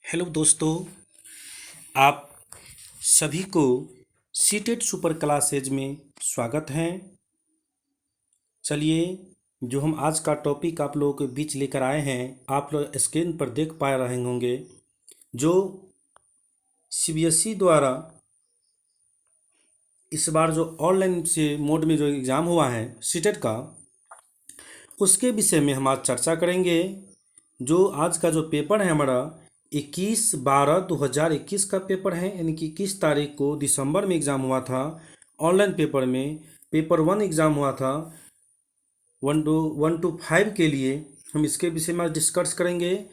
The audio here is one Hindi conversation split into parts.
हेलो दोस्तों, आप सभी को सीटेट सुपर क्लासेज में स्वागत है। चलिए, जो हम आज का टॉपिक आप लोगों के बीच लेकर आए हैं, आप लोग स्क्रीन पर देख पा रहे होंगे। जो सीबीएसई द्वारा इस बार जो ऑनलाइन से मोड में जो एग्ज़ाम हुआ है सीटेट का, उसके विषय में हम आज चर्चा करेंगे। जो आज का जो पेपर है हमारा 21/12/2021 का पेपर है, यानी कि 21 तारीख को दिसंबर में एग्ज़ाम हुआ था। ऑनलाइन पेपर में पेपर 1 एग्ज़ाम हुआ था 1 to 5 के लिए। हम इसके विषय में डिस्कस करेंगे।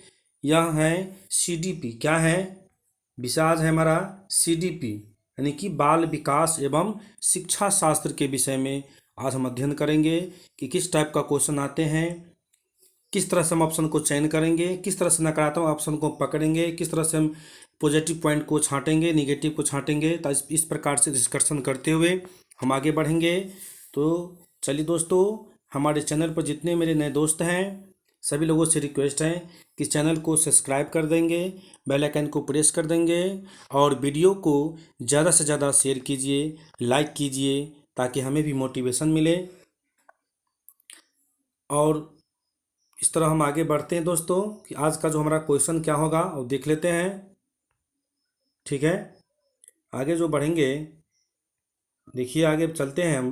यह है सीडीपी। क्या है? विषय आज है हमारा सीडीपी, यानी कि बाल विकास एवं शिक्षा शास्त्र के विषय में आज हम अध्ययन करेंगे कि किस टाइप का क्वेश्चन आते हैं, किस तरह से हम ऑप्शन को चयन करेंगे, किस तरह से नकारात्मक ऑप्शन को पकड़ेंगे, किस तरह से हम पॉजिटिव पॉइंट को छांटेंगे, निगेटिव को छांटेंगे। तो इस प्रकार से डिस्कशन करते हुए हम आगे बढ़ेंगे। तो चलिए दोस्तों, हमारे चैनल पर जितने मेरे नए दोस्त हैं, सभी लोगों से रिक्वेस्ट है कि चैनल को सब्सक्राइब कर देंगे, बेल आइकन को प्रेस कर देंगे और वीडियो को ज़्यादा से ज़्यादा शेयर कीजिए, लाइक कीजिए, ताकि हमें भी मोटिवेशन मिले। और इस तरह हम आगे बढ़ते हैं दोस्तों कि आज का जो हमारा क्वेश्चन क्या होगा वो देख लेते हैं। ठीक है, आगे जो बढ़ेंगे, देखिए आगे चलते हैं हम।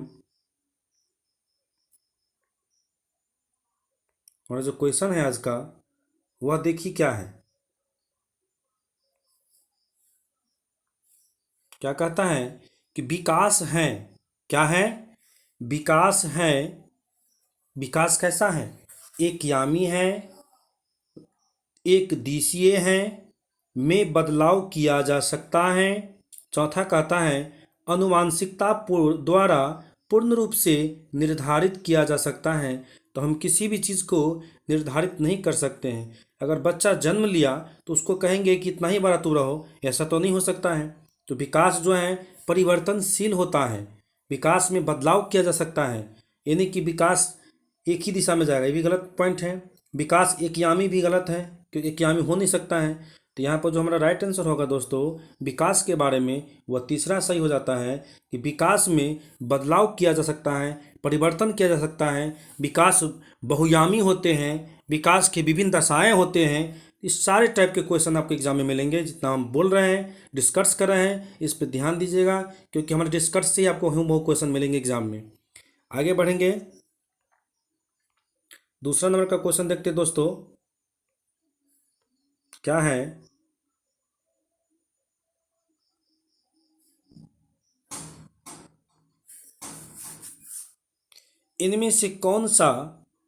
हमारा जो क्वेश्चन है आज का, वह देखिए क्या है। क्या कहता है कि विकास है। क्या है? विकास है। विकास कैसा है? एक यामी है, एक दिशीय है, में बदलाव किया जा सकता है। चौथा कहता है आनुवांशिकता द्वारा पूर्ण रूप से निर्धारित किया जा सकता है। तो हम किसी भी चीज़ को निर्धारित नहीं कर सकते हैं। अगर बच्चा जन्म लिया तो उसको कहेंगे कि इतना ही बड़ा तू रहो, ऐसा तो नहीं हो सकता है। तो विकास जो है परिवर्तनशील होता है, विकास में बदलाव किया जा सकता है, यानी कि विकास एक ही दिशा में जाएगा। ये भी गलत पॉइंट है। विकास एकयामी भी गलत है, क्योंकि एकयामी हो नहीं सकता है। तो यहाँ पर जो हमारा राइट आंसर होगा दोस्तों विकास के बारे में, वह तीसरा सही हो जाता है कि विकास में बदलाव किया जा सकता है, परिवर्तन किया जा सकता है। विकास बहुयामी होते हैं, विकास के विभिन्न दशाएं होते हैं। इस सारे टाइप के क्वेश्चन आपके एग्जाम में मिलेंगे। जितना हम बोल रहे हैं, डिस्कस कर रहे हैं, इस पर ध्यान दीजिएगा, क्योंकि हमारे डिस्कस से ही आपको बहुत क्वेश्चन मिलेंगे एग्जाम में। आगे बढ़ेंगे, दूसरा नंबर का क्वेश्चन देखते हैं दोस्तों। क्या है? इनमें से कौन सा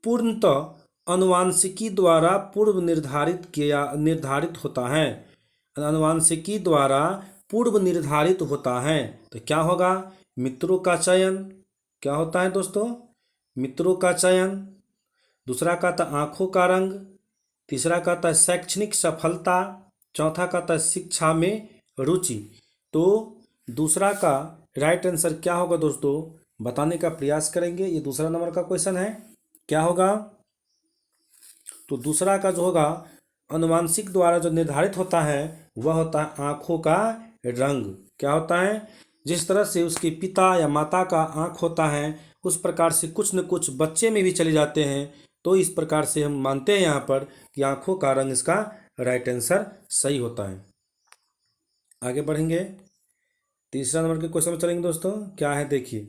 पूर्णतः आनुवांशिकी द्वारा पूर्व निर्धारित होता है? आनुवांशिकी द्वारा पूर्व निर्धारित होता है। तो क्या होगा? मित्रों का चयन। क्या होता है दोस्तों? मित्रों का चयन। दूसरा का था आंखों का रंग। तीसरा का था शैक्षणिक सफलता। चौथा का था शिक्षा में रुचि। तो दूसरा का राइट आंसर क्या होगा दोस्तों, बताने का प्रयास करेंगे। ये दूसरा नंबर का क्वेश्चन है। क्या होगा? तो दूसरा का जो होगा आनुवांशिक द्वारा जो निर्धारित होता है वह होता है आंखों का रंग। क्या होता है? जिस तरह से उसके पिता या माता का आंख होता है, उस प्रकार से कुछ न कुछ बच्चे में भी चले जाते हैं। तो इस प्रकार से हम मानते हैं यहाँ पर कि आंखों का रंग इसका राइट आंसर सही होता है। आगे बढ़ेंगे, तीसरा नंबर के क्वेश्चन में चलेंगे दोस्तों। क्या है देखिए,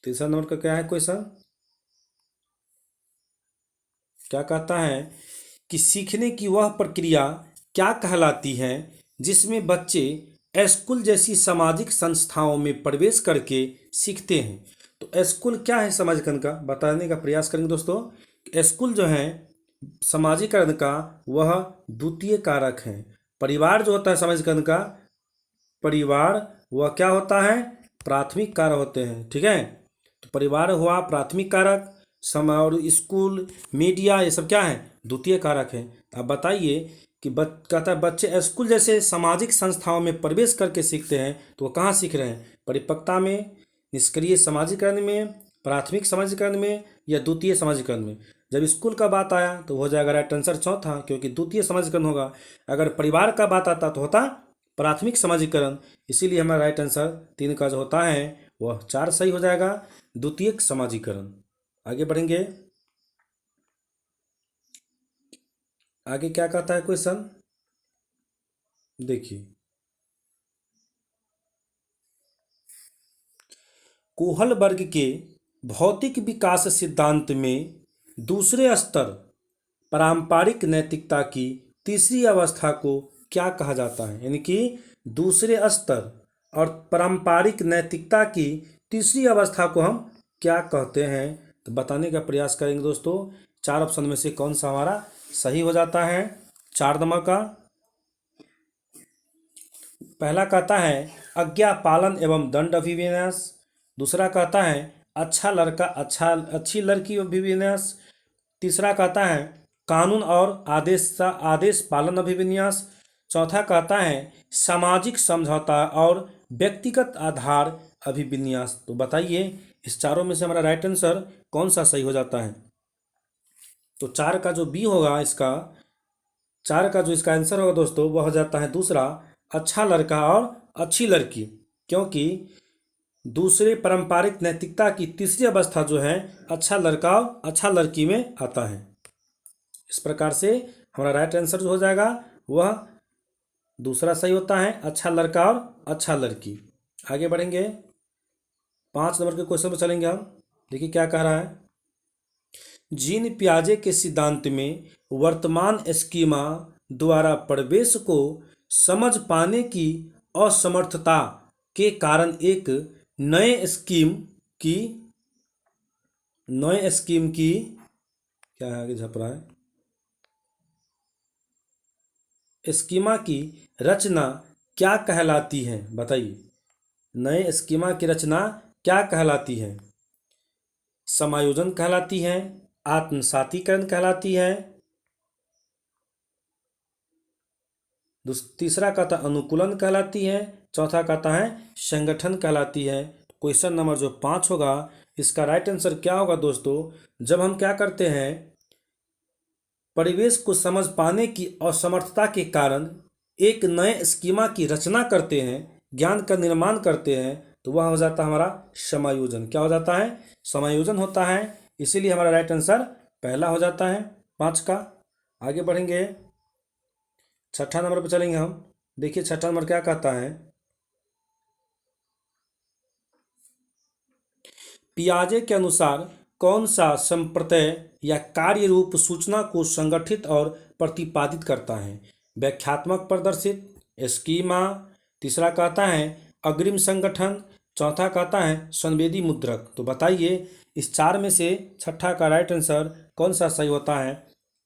तीसरा नंबर का क्या है क्वेश्चन? क्या कहता है कि सीखने की वह प्रक्रिया क्या कहलाती है जिसमें बच्चे स्कूल जैसी सामाजिक संस्थाओं में प्रवेश करके सीखते हैं। तो स्कूल क्या है समाजीकरण का, बताने का प्रयास करेंगे दोस्तों। स्कूल जो है समाजीकरण का वह द्वितीय कारक है। परिवार जो होता है समाजीकरण का, परिवार वह क्या होता है? प्राथमिक कारक होते हैं। ठीक है, तो परिवार हुआ प्राथमिक कारक, और स्कूल मीडिया ये सब क्या है? द्वितीय कारक है। अब बताइए कि कहता है बच्चे स्कूल जैसे सामाजिक संस्थाओं में प्रवेश करके सीखते हैं। तो वो कहाँ सीख रहे हैं? परिपक्वता में, निष्क्रिय समाजीकरण में, प्राथमिक समाजीकरण में या द्वितीय समाजीकरण में। जब स्कूल का बात आया तो हो जाएगा राइट आंसर चौथा, क्योंकि द्वितीय समाजीकरण होगा। अगर परिवार का बात आता तो होता प्राथमिक समाजीकरण। इसीलिए हमारा राइट आंसर 3 का जो होता है वह 4 सही हो जाएगा, द्वितीयक समाजीकरण। आगे बढ़ेंगे। आगे क्या कहता है क्वेश्चन, देखिए। कोहल वर्ग के भौतिक विकास सिद्धांत में दूसरे स्तर पारंपरिक नैतिकता की तीसरी अवस्था को क्या कहा जाता है? यानी कि दूसरे स्तर और पारंपरिक नैतिकता की तीसरी अवस्था को हम क्या कहते हैं? तो बताने का प्रयास करेंगे दोस्तों। 4 ऑप्शन में से कौन सा हमारा सही हो जाता है? 4 नंबर का पहला कहता है आज्ञा पालन एवं दंड अभिविन्यास। दूसरा कहता है अच्छा लड़का अच्छी लड़की अभिविन्यास। तीसरा कहता है कानून और आदेश पालन अभिविन्यास। चौथा कहता है सामाजिक समझौता और व्यक्तिगत आधार अभिविन्यास। तो बताइए इस चारों में से हमारा राइट आंसर कौन सा सही हो जाता है? तो 4 का जो बी होगा, इसका 4 का जो इसका आंसर होगा दोस्तों वह हो जाता है दूसरा, अच्छा लड़का और अच्छी लड़की। क्योंकि दूसरे पारंपरिक नैतिकता की तीसरी अवस्था जो है अच्छा लड़का और अच्छा लड़की में आता है। इस प्रकार से हमारा राइट आंसर जो हो जाएगा वह दूसरा सही होता है, अच्छा लड़का और अच्छा लड़की। आगे बढ़ेंगे, 5 नंबर के क्वेश्चन पर चलेंगे हम। देखिए क्या कह रहा है। जीन पियाजे के सिद्धांत में वर्तमान स्कीमा द्वारा प्रवेश को समझ पाने की असमर्थता के कारण एक नए स्कीम की क्या है, आगे झप रहा है, स्कीमा की रचना क्या कहलाती है? बताइए नए स्कीमा की रचना क्या कहलाती है? समायोजन कहलाती है, आत्मसातीकरण कहलाती है, तीसरा कहता है अनुकूलन कहलाती है, चौथा कहता है संगठन कहलाती है। क्वेश्चन नंबर जो 5 होगा इसका राइट आंसर क्या होगा दोस्तों? जब हम क्या करते हैं परिवेश को समझ पाने की असमर्थता के कारण एक नए स्कीमा की रचना करते हैं, ज्ञान का निर्माण करते हैं, तो वह हो जाता है हमारा समायोजन। क्या हो जाता है? समायोजन होता है। इसीलिए हमारा राइट आंसर पहला हो जाता है 5 का। आगे बढ़ेंगे, 6ठा नंबर पर चलेंगे हम। देखिए 6ठा नंबर क्या कहता है। पियाजे के अनुसार कौन सा संप्रत्यय या कार्य रूप सूचना को संगठित और प्रतिपादित करता है? व्याख्यात्मक प्रदर्शित, स्कीमा, तीसरा कहता है अग्रिम संगठन, चौथा कहता है संवेदी मुद्रक। तो बताइए इस 4 में से 6ठा का राइट आंसर कौन सा सही होता है?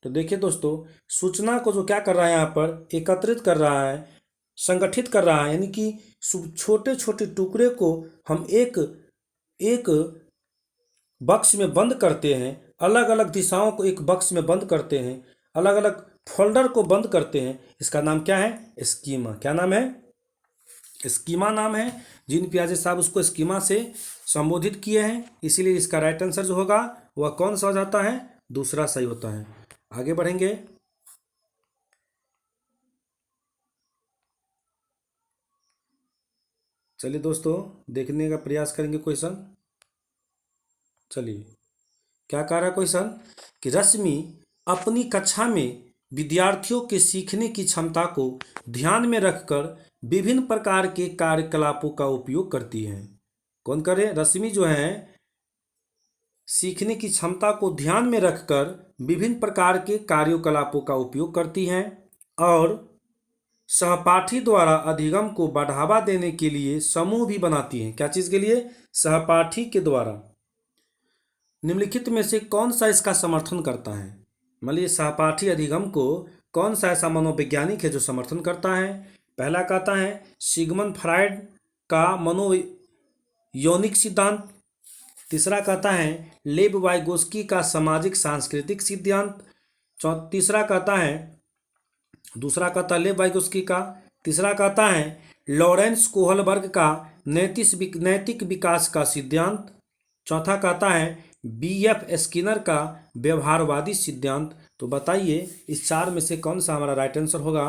तो देखिए दोस्तों, सूचना को जो क्या कर रहा है यहाँ पर एकत्रित कर रहा है, संगठित कर रहा है, यानी कि छोटे छोटे टुकड़े को हम एक एक बक्स में बंद करते हैं, अलग अलग दिशाओं को एक बक्स में बंद करते हैं, अलग अलग फोल्डर को बंद करते हैं। इसका नाम क्या है? स्कीमा। क्या नाम है? स्कीमा नाम है। जीन पियाजे साहब उसको स्कीमा से संबोधित किए हैं। इसीलिए इसका राइट आंसर जो होगा वह कौन सा हो जाता है? दूसरा सही होता है। आगे बढ़ेंगे, चलिए दोस्तों देखने का प्रयास करेंगे क्वेश्चन। चलिए क्या कह रहा है क्वेश्चन कि रश्मि अपनी कक्षा में विद्यार्थियों के सीखने की क्षमता को ध्यान में रखकर विभिन्न प्रकार के कार्यकलापों का उपयोग करती है। कौन करे? रश्मि जो है सीखने की क्षमता को ध्यान में रखकर विभिन्न प्रकार के कार्यकलापों का उपयोग करती हैं और सहपाठी द्वारा अधिगम को बढ़ावा देने के लिए समूह भी बनाती हैं। क्या चीज़ के लिए? सहपाठी के द्वारा। निम्नलिखित में से कौन सा इसका समर्थन करता है? मान लीजिए सहपाठी अधिगम को कौन सा ऐसा मनोवैज्ञानिक है जो समर्थन करता है? पहला कहता है सिगमंड फ्रायड का मनोयौनिक सिद्धांत। तीसरा कहता है लेव वाइगोस्की का सामाजिक सांस्कृतिक सिद्धांत। तीसरा कहता है लेव वाइगोस्की का। तीसरा कहता है लॉरेंस कोहलबर्ग का नैतिक विकास का सिद्धांत। चौथा कहता है B.F. स्किनर का व्यवहारवादी सिद्धांत। तो बताइए इस चार में से कौन सा हमारा राइट आंसर होगा।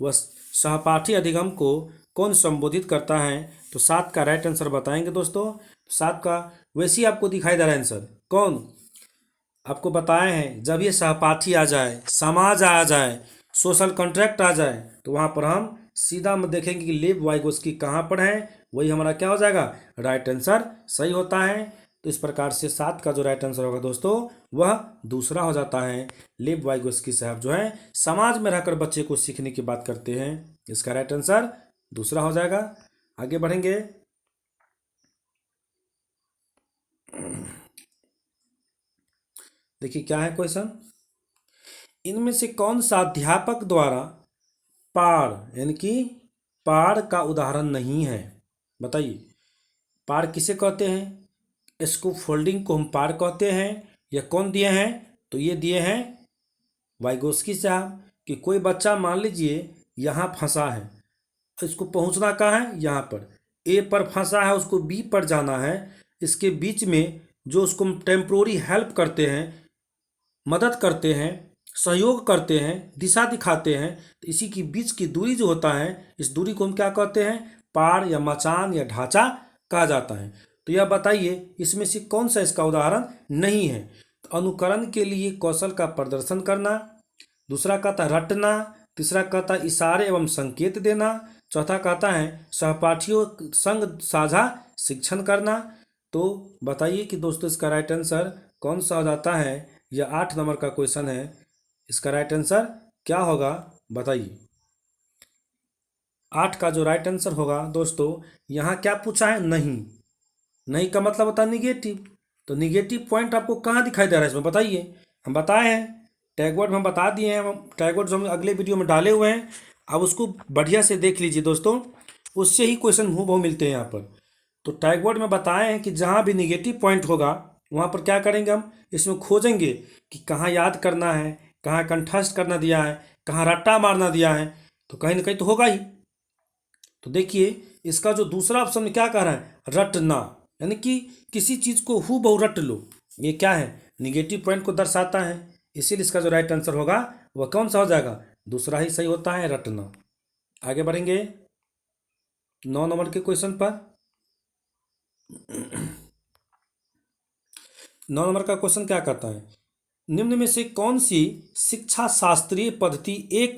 वह सहपाठी अधिगम को कौन संबोधित करता है। तो 7 का राइट आंसर बताएंगे दोस्तों। 7 का वैसे ही आपको दिखाई दे रहा है आंसर कौन आपको बताए हैं। जब ये सहपाठी आ जाए, समाज आ जाए, सोशल कॉन्ट्रैक्ट आ जाए, तो वहाँ पर हम सीधा में देखेंगे कि लेब वाइगोस्की कहाँ पर है। वही हमारा क्या हो जाएगा, राइट आंसर सही होता है। तो इस प्रकार से 7 का जो राइट आंसर होगा दोस्तों वह दूसरा हो जाता है। लेब वाइगोस्की साहब जो है समाज में रहकर बच्चे को सीखने की बात करते हैं। इसका राइट आंसर दूसरा हो जाएगा। आगे बढ़ेंगे। देखिए क्या है क्वेश्चन। इनमें से कौन सा अध्यापक द्वारा पार यानी कि पार का उदाहरण नहीं है। बताइए पार किसे कहते हैं। इसको फोल्डिंग को हम पार कहते हैं। या कौन दिए हैं, तो ये दिए हैं वाइगोस्की साहब। कि कोई बच्चा मान लीजिए यहाँ फंसा है, इसको पहुँचना कहाँ है, यहाँ पर ए पर फंसा है, उसको बी पर जाना है। इसके बीच में जो उसको टेम्प्रोरी हेल्प करते हैं, मदद करते हैं, सहयोग करते हैं, दिशा दिखाते हैं, तो इसी की बीच की दूरी जो होता है, इस दूरी को हम क्या कहते हैं, पार या मचान या ढांचा कहा जाता है। तो यह बताइए इसमें से कौन सा इसका उदाहरण नहीं है। तो अनुकरण के लिए कौशल का प्रदर्शन करना, दूसरा कहता है रटना, तीसरा कहता है इशारे एवं संकेत देना, चौथा कहता है सहपाठियों संग साझा शिक्षण करना। तो बताइए कि दोस्तों इसका राइट आंसर कौन सा हो जाता है। यह 8 नंबर का क्वेश्चन है। इसका राइट आंसर क्या होगा बताइए। 8 का जो राइट आंसर होगा दोस्तों, यहाँ क्या पूछा है, नहीं। नहीं का मतलब होता है निगेटिव। तो निगेटिव पॉइंट आपको कहाँ दिखाई दे रहा है इसमें बताइए। हम बताए हैं टैग वर्ड हम बता दिए हैं, टैग वर्ड जो हम अगले वीडियो में डाले हुए हैं। अब उसको बढ़िया से देख लीजिए दोस्तों, उससे ही क्वेश्चन हूबहू मिलते हैं यहाँ पर। तो टैग वर्ड में बताए हैं कि जहाँ भी निगेटिव पॉइंट होगा वहाँ पर क्या करेंगे, हम इसमें खोजेंगे कि कहाँ याद करना है, कहाँ कंठस्थ करना दिया है, कहाँ रट्टा मारना दिया है। तो कहीं ना कहीं तो होगा ही। तो देखिए इसका जो दूसरा ऑप्शन में क्या कह रहा है, रटना, यानी कि किसी चीज़ को हूबहू रट लो। ये क्या है, निगेटिव पॉइंट को दर्शाता है। इसीलिए इसका जो राइट आंसर होगा वह कौन सा हो जाएगा, दूसरा ही सही होता है, रटना। आगे बढ़ेंगे 9 नंबर के क्वेश्चन पर। 9 नंबर का क्वेश्चन क्या कहता है, निम्न में से कौन सी शिक्षा शास्त्रीय पद्धति एक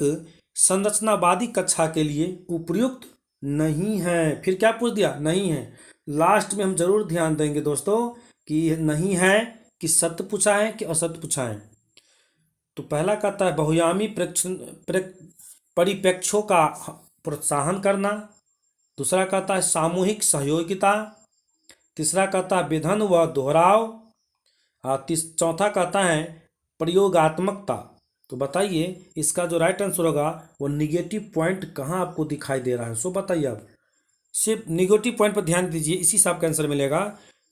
संरचनावादी कक्षा के लिए उपयुक्त नहीं है। फिर क्या पूछ दिया, नहीं है। लास्ट में हम जरूर ध्यान देंगे दोस्तों कि नहीं है कि सत्य पूछा है कि असत्य पूछा है। तो पहला कहता है बहुयामी परिप्रेक्ष्यों का प्रोत्साहन करना, दूसरा कहता है सामूहिक सहयोगिता, तीसरा कहता है विधन व दोहराव, चौथा कहता है प्रयोगात्मकता। तो बताइए इसका जो राइट आंसर होगा वो निगेटिव पॉइंट कहाँ आपको दिखाई दे रहा है, सो बताइए आप। सिर्फ निगेटिव पॉइंट पर ध्यान दीजिए, इसी से आपका आंसर मिलेगा।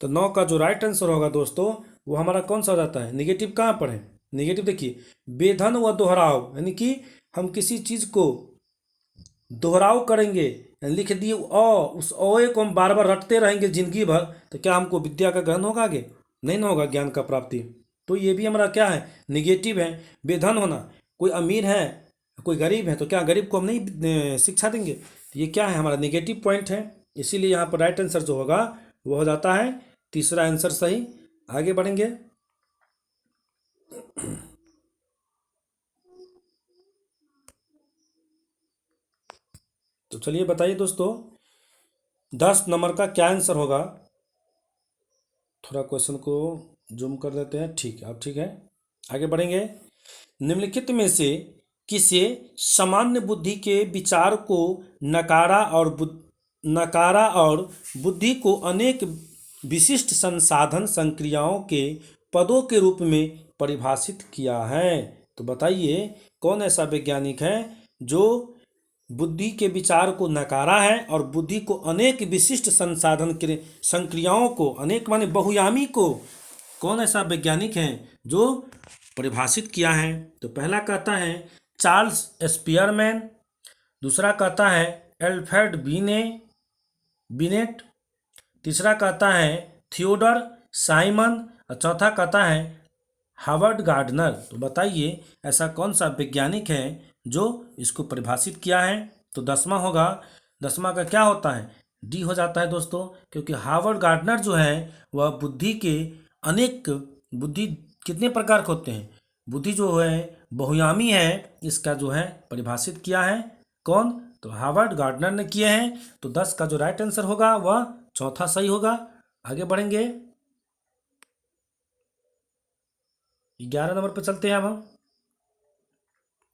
तो 9 का जो राइट आंसर होगा दोस्तों वो हमारा कौन सा हो जाता है, निगेटिव कहाँ पर है। निगेटिव देखिए बेधन व दोहराव, यानी कि हम किसी चीज़ को दोहराव करेंगे, लिख दिए उस ओए को हम बार बार रटते रहेंगे जिंदगी भर, तो क्या हमको विद्या का ग्रहण होगा, आगे नहीं ना होगा ज्ञान का प्राप्ति। तो ये भी हमारा क्या है, निगेटिव है। बेधन होना, कोई अमीर है कोई गरीब है, तो क्या गरीब को हम नहीं शिक्षा देंगे, तो ये क्या है, हमारा निगेटिव पॉइंट है। इसीलिए यहाँ पर राइट आंसर जो होगा वो हो जाता है तीसरा आंसर सही। आगे बढ़ेंगे। तो चलिए बताइए दोस्तों 10 नंबर का क्या आंसर होगा। थोड़ा क्वेश्चन को जूम कर देते हैं, ठीक है अब ठीक है। आगे बढ़ेंगे। निम्नलिखित में से किसे सामान्य बुद्धि के विचार को नकारा और बुद्धि को अनेक विशिष्ट संसाधन संक्रियाओं के पदों के रूप में परिभाषित किया है। तो बताइए कौन ऐसा वैज्ञानिक है जो बुद्धि के विचार को नकारा है और बुद्धि को अनेक विशिष्ट संसाधन के संक्रियाओं को, अनेक माने बहुयामी को, कौन ऐसा वैज्ञानिक है जो परिभाषित किया है। तो पहला कहता है चार्ल्स स्पियरमैन, दूसरा कहता है एल्फ्रेड बिनेट, तीसरा कहता है थियोडर साइमन और चौथा कहता है हावर्ड गार्डनर। तो बताइए ऐसा कौन सा वैज्ञानिक है जो इसको परिभाषित किया है। तो 10वां होगा, 10वां का क्या होता है, डी हो जाता है दोस्तों, क्योंकि हावर्ड गार्डनर जो है वह बुद्धि के अनेक बुद्धि कितने प्रकार के होते हैं, बुद्धि जो है बहुयामी है, इसका जो है परिभाषित किया है कौन, तो हावर्ड गार्डनर ने किए हैं। तो 10 का जो राइट आंसर होगा वह चौथा सही होगा। आगे बढ़ेंगे, 11 नंबर पर चलते हैं अब हम।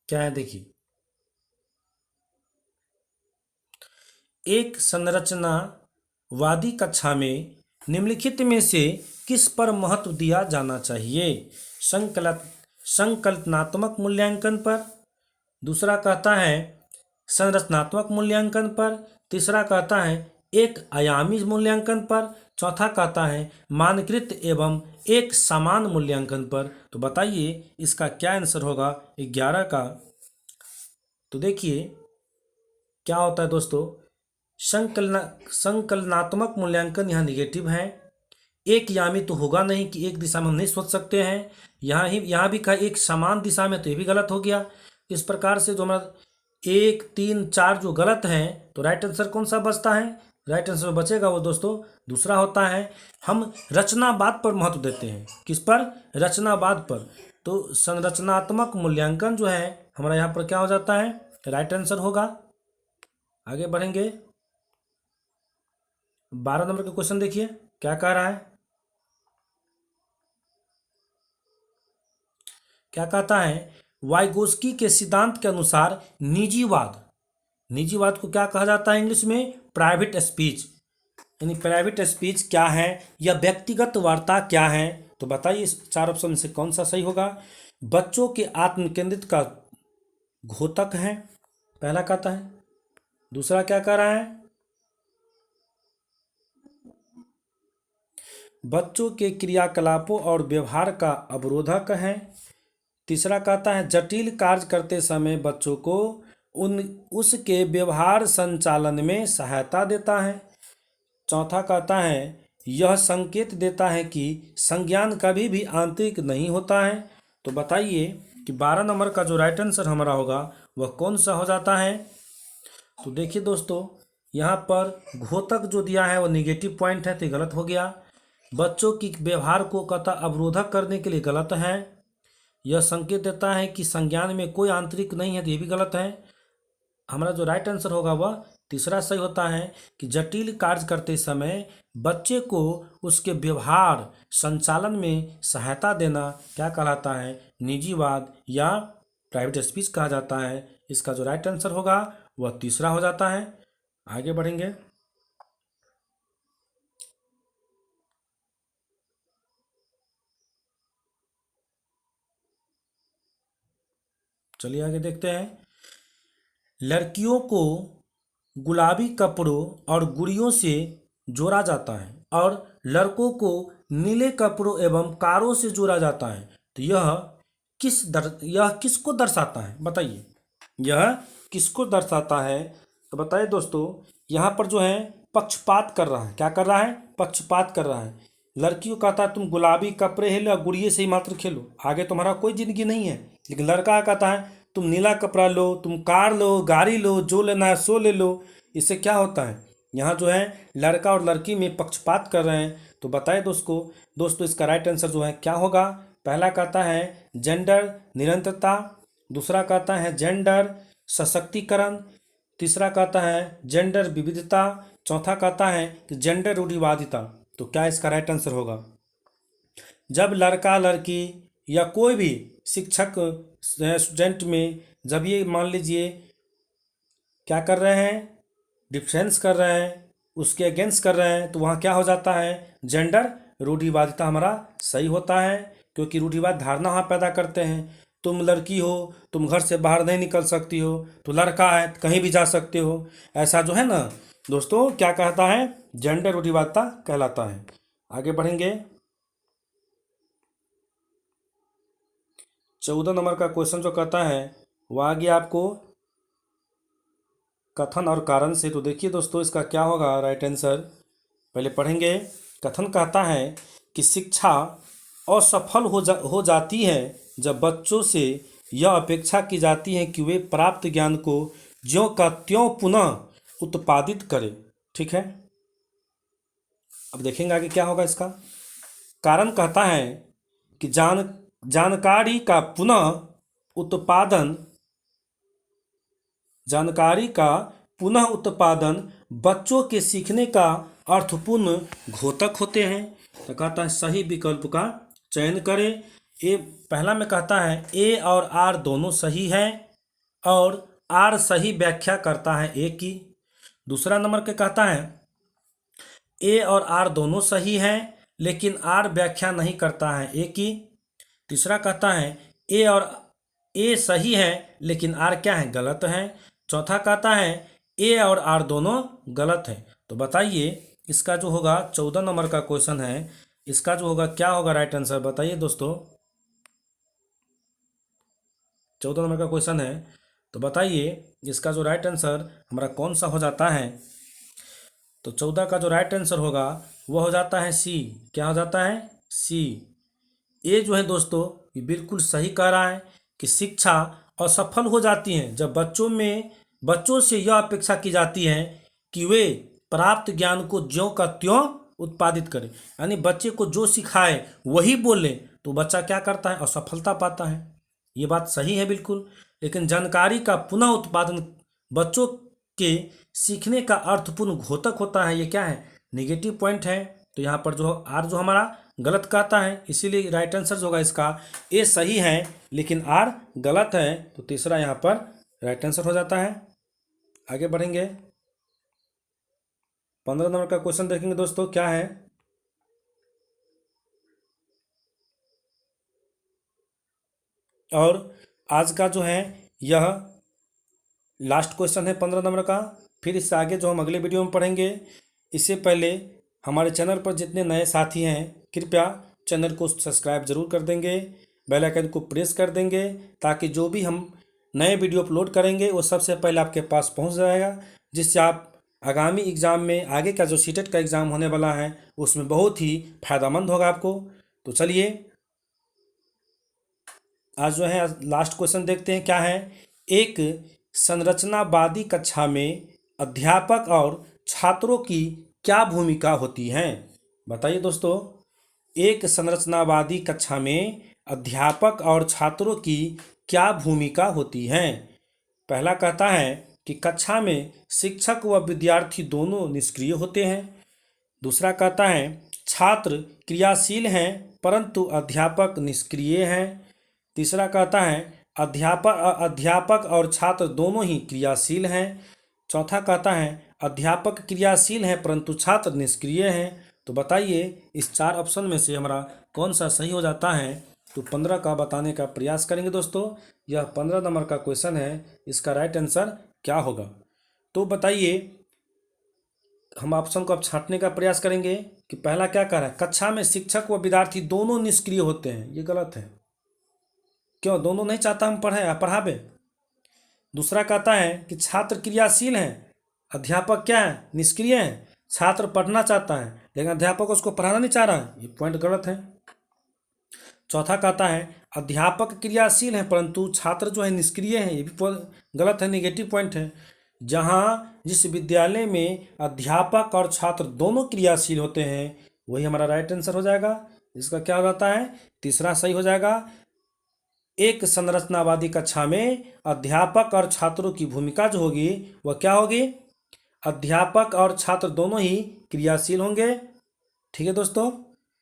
क्या है देखिए, एक संरचनावादी कक्षा में निम्नलिखित में से किस पर महत्व दिया जाना चाहिए। संकल्पनात्मक मूल्यांकन पर, दूसरा कहता है संरचनात्मक मूल्यांकन पर, तीसरा कहता है एक आयामी मूल्यांकन पर, चौथा कहता है मानकृत एवं एक समान मूल्यांकन पर। तो बताइए इसका क्या आंसर होगा 11 का। तो देखिए क्या होता है दोस्तों, संकलनात्मक मूल्यांकन यहाँ निगेटिव है, एक यामी तो होगा नहीं कि एक दिशा में हम नहीं सोच सकते हैं, यहाँ भी कहा एक समान दिशा में, तो ये भी गलत हो गया। इस प्रकार से जो हमारा 1, 3, 4 जो गलत हैं, तो राइट आंसर कौन सा बचता है, राइट आंसर बचेगा वो दोस्तों दूसरा होता है, हम रचनावाद पर महत्व देते हैं। किस पर, रचनावाद पर। तो संरचनात्मक मूल्यांकन जो है हमारा यहाँ पर क्या हो जाता है, राइट आंसर होगा। आगे बढ़ेंगे, 12 नंबर का क्वेश्चन देखिए क्या कह रहा है, क्या कहता है वाइगोस्की के सिद्धांत के अनुसार निजीवाद, निजीवाद को क्या कहा जाता है इंग्लिश में, प्राइवेट स्पीच, यानी प्राइवेट स्पीच क्या है या व्यक्तिगत वार्ता क्या है। तो बताइए इस 4 ऑप्शन से कौन सा सही होगा। बच्चों के आत्म केंद्रित का घोतक है, पहला कहता है, दूसरा क्या कह रहा है, बच्चों के क्रियाकलापों और व्यवहार का अवरोधक है, तीसरा कहता है जटिल कार्य करते समय बच्चों को उसके व्यवहार संचालन में सहायता देता है, चौथा कहता है यह संकेत देता है कि संज्ञान कभी भी आंतरिक नहीं होता है। तो बताइए कि 12 नंबर का जो राइट आंसर हमारा होगा वह कौन सा हो जाता है। तो देखिए दोस्तों यहाँ पर घोतक जो दिया है वो निगेटिव पॉइंट है, तो गलत हो गया। बच्चों की व्यवहार को कतः अवरोधक करने के लिए गलत है। यह संकेत देता है कि संज्ञान में कोई आंतरिक नहीं है, तो ये भी गलत है। हमारा जो राइट आंसर होगा वह तीसरा सही होता है कि जटिल कार्य करते समय बच्चे को उसके व्यवहार संचालन में सहायता देना क्या कहलाता है, निजीवाद या प्राइवेट स्पीच कहा जाता है। इसका जो राइट आंसर होगा वह तीसरा हो जाता है। आगे बढ़ेंगे, चलिए आगे देखते हैं। लड़कियों को गुलाबी कपड़ों और गुड़ियों से जोड़ा जाता है और लड़कों को नीले कपड़ों एवं कारों से जोड़ा जाता है। तो यह किसको दर्शाता है, बताइए यह किसको दर्शाता है। तो बताइए दोस्तों यहाँ पर जो है पक्षपात कर रहा है, क्या कर रहा है, पक्षपात कर रहा है। लड़कियों कहता है तुम गुलाबी कपड़े खेलो और गुड़िए से ही मात्र खेलो, आगे तुम्हारा कोई जिंदगी नहीं है। लेकिन लड़का कहता है तुम नीला कपड़ा लो, तुम कार लो, गाड़ी लो, जो लेना है सो ले लो। इससे क्या होता है, यहाँ जो है लड़का और लड़की में पक्षपात कर रहे हैं। तो बताए दोस्तों इसका राइट आंसर जो है क्या होगा। पहला कहता है जेंडर निरंतरता, दूसरा कहता है जेंडर सशक्तिकरण, तीसरा कहता है जेंडर विविधता, चौथा कहता है कि जेंडर रूढ़िवादिता। तो क्या इसका राइट आंसर होगा। जब लड़का लड़की या कोई भी शिक्षक स्टूडेंट में जब ये मान लीजिए क्या कर रहे हैं, डिफरेंस कर रहे हैं, उसके अगेंस्ट कर रहे हैं, तो वहाँ क्या हो जाता है, जेंडर रूढ़िवादिता हमारा सही होता है। क्योंकि रूढ़िवाद धारणा वहाँ पैदा करते हैं, तुम लड़की हो तुम घर से बाहर नहीं निकल सकती हो, तो लड़का है कहीं भी जा सकते हो, ऐसा जो है ना दोस्तों क्या कहता है, जेंडर रूढ़िवादिता कहलाता है। आगे बढ़ेंगे, 14 नंबर का क्वेश्चन जो कहता है वह आ गया आपको कथन और कारण से। तो देखिए दोस्तों इसका क्या होगा राइट आंसर, पहले पढ़ेंगे। कथन कहता है कि शिक्षा असफल हो जाती है जब बच्चों से यह अपेक्षा की जाती है कि वे प्राप्त ज्ञान को ज्यों का त्यों पुनः उत्पादित करें। ठीक है, अब देखेंगे आगे क्या होगा इसका। कारण कहता है कि जानकारी का पुनः उत्पादन बच्चों के सीखने का अर्थपूर्ण घोतक होते हैं। तो कहता है सही विकल्प का चयन करें। ए पहला में कहता है ए और आर दोनों सही है और आर सही व्याख्या करता है ए की। दूसरा नंबर के कहता है ए और आर दोनों सही हैं लेकिन आर व्याख्या नहीं करता है ए की। तीसरा कहता है ए सही है लेकिन आर क्या है, गलत है। चौथा कहता है ए और आर दोनों गलत है। तो बताइए इसका जो होगा 14 नंबर का क्वेश्चन है, इसका जो होगा क्या होगा राइट आंसर, बताइए दोस्तों। 14 नंबर का क्वेश्चन है, तो बताइए इसका जो राइट आंसर हमारा कौन सा हो जाता है। तो 14 का जो राइट आंसर होगा वो हो जाता है सी। क्या हो जाता है, सी। ये जो है दोस्तों ये बिल्कुल सही कह रहा है कि शिक्षा असफल हो जाती है जब बच्चों से यह अपेक्षा की जाती है कि वे प्राप्त ज्ञान को ज्यों का त्यों उत्पादित करें। यानी बच्चे को जो सिखाए वही बोले तो बच्चा क्या करता है, असफलता पाता है। ये बात सही है बिल्कुल। लेकिन जानकारी का पुनः उत्पादन बच्चों के सीखने का अर्थपूर्ण घोतक होता है। ये क्या है, नेगेटिव पॉइंट है। तो यहाँ पर जो आर जो हमारा गलत कहता है, इसीलिए राइट आंसर जो होगा इसका ए सही है लेकिन आर गलत है। तो तीसरा यहाँ पर राइट आंसर हो जाता है। आगे बढ़ेंगे, 15 नंबर का क्वेश्चन देखेंगे दोस्तों क्या है। और आज का जो है यह लास्ट क्वेश्चन है 15 नंबर का। फिर इससे आगे जो हम अगले वीडियो में पढ़ेंगे। इससे पहले हमारे चैनल पर जितने नए साथी हैं कृपया चैनल को सब्सक्राइब जरूर कर देंगे, बेल आइकन को प्रेस कर देंगे ताकि जो भी हम नए वीडियो अपलोड करेंगे वो सबसे पहले आपके पास पहुंच जाएगा, जिससे आप आगामी एग्ज़ाम में आगे का जो सीटेट का एग्ज़ाम होने वाला है उसमें बहुत ही फायदेमंद होगा आपको। तो चलिए आज जो है लास्ट क्वेश्चन देखते हैं क्या है। एक संरचनावादी कक्षा में अध्यापक और छात्रों की क्या भूमिका होती है, बताइए दोस्तों। एक संरचनावादी कक्षा में अध्यापक और छात्रों की क्या भूमिका होती है। पहला कहता है कि कक्षा में शिक्षक व विद्यार्थी दोनों निष्क्रिय होते हैं। दूसरा कहता है छात्र क्रियाशील हैं परंतु अध्यापक निष्क्रिय हैं। तीसरा कहता है अध्यापक और छात्र दोनों ही क्रियाशील हैं। चौथा कहता है अध्यापक क्रियाशील हैं परंतु छात्र निष्क्रिय हैं। तो बताइए इस चार ऑप्शन में से हमारा कौन सा सही हो जाता है। तो 15 का बताने का प्रयास करेंगे दोस्तों। यह 15 नंबर का क्वेश्चन है, इसका राइट आंसर क्या होगा। तो बताइए हम ऑप्शन को अब छांटने का प्रयास करेंगे कि पहला क्या कह रहा है, कक्षा में शिक्षक व विद्यार्थी दोनों निष्क्रिय होते हैं। ये गलत है, क्यों, दोनों नहीं चाहता हम पढ़ावे। दूसरा कहता है कि छात्र क्रियाशील हैं, अध्यापक क्या है, निष्क्रिय है। छात्र पढ़ना चाहता है लेकिन अध्यापक उसको पढ़ाना नहीं चाह रहा है, ये पॉइंट गलत है। चौथा कहता है अध्यापक क्रियाशील है परंतु छात्र जो है निष्क्रिय है, ये भी गलत है, नेगेटिव पॉइंट है। जिस विद्यालय में अध्यापक और छात्र दोनों क्रियाशील होते हैं वही हमारा राइट आंसर हो जाएगा। इसका क्या हो जाता है, तीसरा सही हो जाएगा। एक संरचनावादी कक्षा में अध्यापक और छात्रों की भूमिका जो होगी वह क्या होगी, अध्यापक और छात्र दोनों ही क्रियाशील होंगे। ठीक है दोस्तों,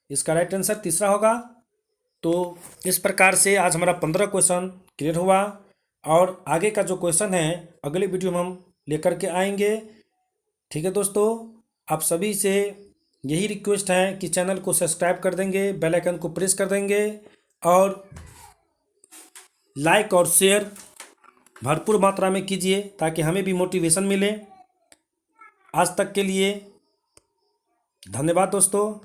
इसका राइट आंसर तीसरा होगा। तो इस प्रकार से आज हमारा 15 क्वेश्चन क्लियर हुआ और आगे का जो क्वेश्चन है अगले वीडियो में हम लेकर के आएंगे। ठीक है दोस्तों, आप सभी से यही रिक्वेस्ट है कि चैनल को सब्सक्राइब कर देंगे, बेल आइकन को प्रेस कर देंगे और लाइक और शेयर भरपूर मात्रा में कीजिए ताकि हमें भी मोटिवेशन मिले। आज तक के लिए धन्यवाद दोस्तों।